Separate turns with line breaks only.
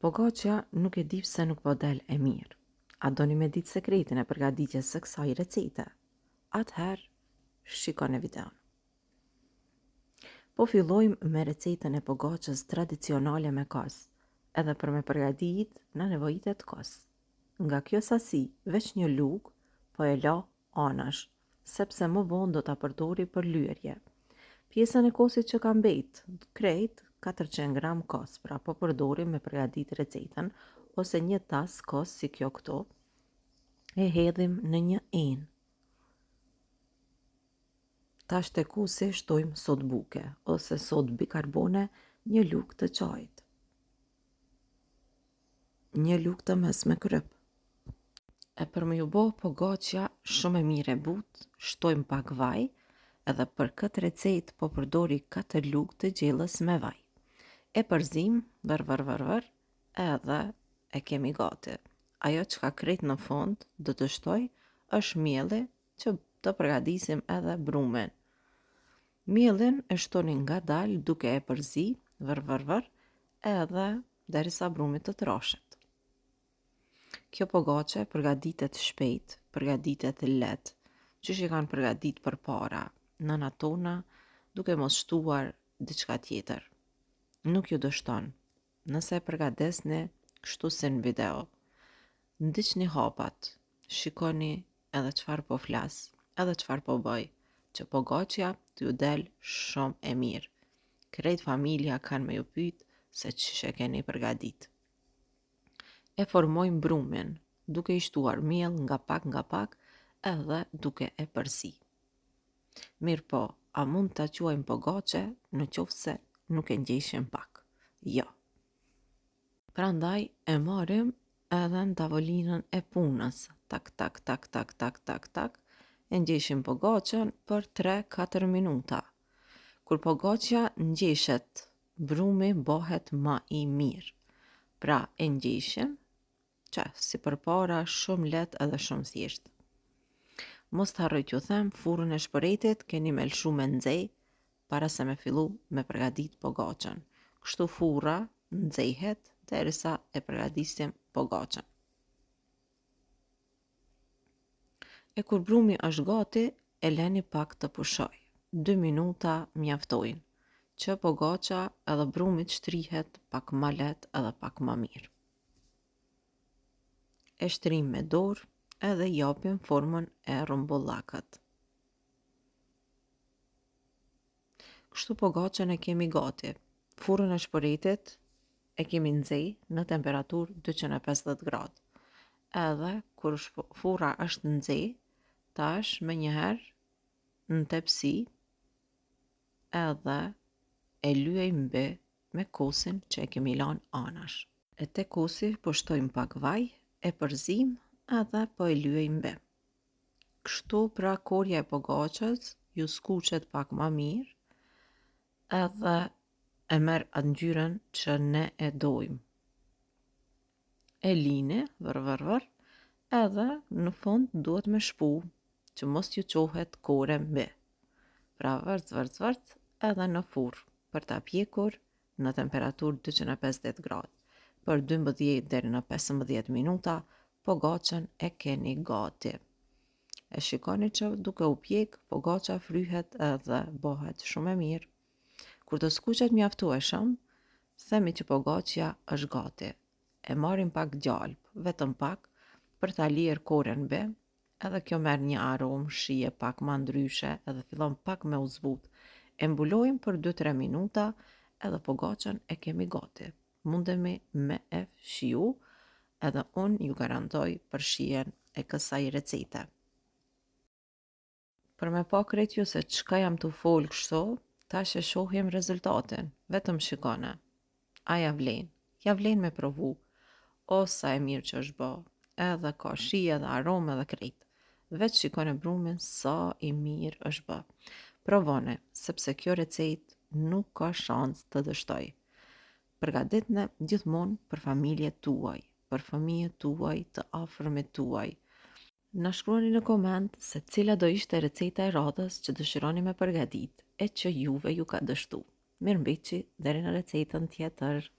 Pogačja nuk e di pse nuk po del e mirë. A doni me ditë sekretin e përgatitjes së kësaj recete? Atëherë, shikoni videon. Po fillojmë me recetën e pogačës tradicionale me kos. Edhe për me përgatit na nevojitet kos. Nga kjo sasi, veç një lugë, po e la anash, sepse më vonë do ta përdori për lyerje. Pjesën e kosit që ka mbet, krejt 400 gram kos, pra po përdorim me përgatit recetën, ose një tas kos si kjo këto, e hedhim në një enë. Tash te kosi shtojmë sod buke, ose sod bikarbone, një lugë të çajit. Një lugë të mesme kryp. E për me ju bo pogačja shumë e mire but, shtojmë pak vaj, edhe për këtë recet po përdori 4 lugë të gjellës me vaj. E përzim, vër, edhe e kemi gati. Ajo që ka krejt në fund do të shtoj është mielli që të përgatisim edhe brumin. Miellin e shtoni ngadalë duke e përzi, vër, edhe derisa brumi të trashet. Kjo pogače përgatitet shpejt, përgatitet lehtë, qysh i kanë përgatit përpara, nëna tona, duke mos shtuar diçka tjetër. Nuk ju dështon, nëse e përgatesni kështu si në video. Ndiqni hapat, shikoni edhe çfarë po flas, edhe çfarë po bëj, që pogačja t'ju del shumë e mirë. Krejt familja kanë me ju pyet se çish e keni përgatit. E formojmë brumin, duke i shtuar miell nga pak, edhe duke e përzi. Mirë po, a mund ta quajmë pogače në qoftë se nuk e ngjeshim pak? Jo. Prandaj e marrim edhe në tavolinën e punës. Tak, e ngjeshim pogačën për 3-4 minuta. Kur pogačja ngjeshet, brumi bëhet më i mirë. Pra e ngjeshim, që si përpara shumë lehtë edhe shumë thjeshtë. Mos të harroj t'ju them, furrën e shpëretit keni me lshu me nxej para se me fillu me përgatit pogačën. Kështu furra nxehet derisa e përgatisim pogačën. E kur brumi është gati, e leni pak të pushoj. 2 minuta mjaftojnë, që pogača edhe brumi të shtrihet pak më lehtë edhe pak më mirë. E shtrim me dorë edhe japim formën e rumbullakët. Kështu pogačën e kemi gati. Furrën e shpëretit e kemi nxej në temperaturë 250 gradë. Edhe kur furra është nxej, tash me njëherë në tepsi edhe e lyejmë mbi me kosin që e kemi lanë anash. E te kosi po shtojmë pak vaj, e përzim edhe po e lyejmë mbi. Kështu pra korja e pogačës ju skuqet pak më mirë edhe e merr atë ngjyrën që ne e dojmë. E lini, vër, edhe në fund duhet me shpu, që mos ju qohet kore mbi. Pra vërc, edhe në furrë, për ta pjekur në temperaturë 250 gradë. Për 12 deri në 15 minuta, pogačën e keni gati. E shikoni që duke u pjek, pogača fryhet edhe bëhet shumë e mirë. Kur të skuqet mjaftueshëm, themi që pogačja është gati. E marrim pak gjalp, vetëm pak, për ta lier koren mbi, edhe kjo merr një aromë, shije pak më ndryshe, edhe fillon pak me u zbut. E mbulojmë për 2-3 minuta, edhe pogačën e kemi gati. Mundemi me e shiju, edhe unë ju garantoj për shijen e kësaj recete. Për me pa krejt ju se çka jam të folë kështu, tash e shohim rezultatin, vetëm shikone. A ja vlen me provu, o sa e mirë që është bë, edhe ka shije edhe aromë edhe krejt. Veç shikone brumin sa i mirë është bë. Provone, sepse kjo recet nuk ka shans të dështoj. Përgatitni gjithmonë për familjet tuaj, për fëmijët tuaj, të afërmit tuaj. Na shkruani në koment se cila do ishte receta e radhës që dëshironi me përgatit e që juve ju ka dështu. Mirëmbëjtje deri në recetën tjetër.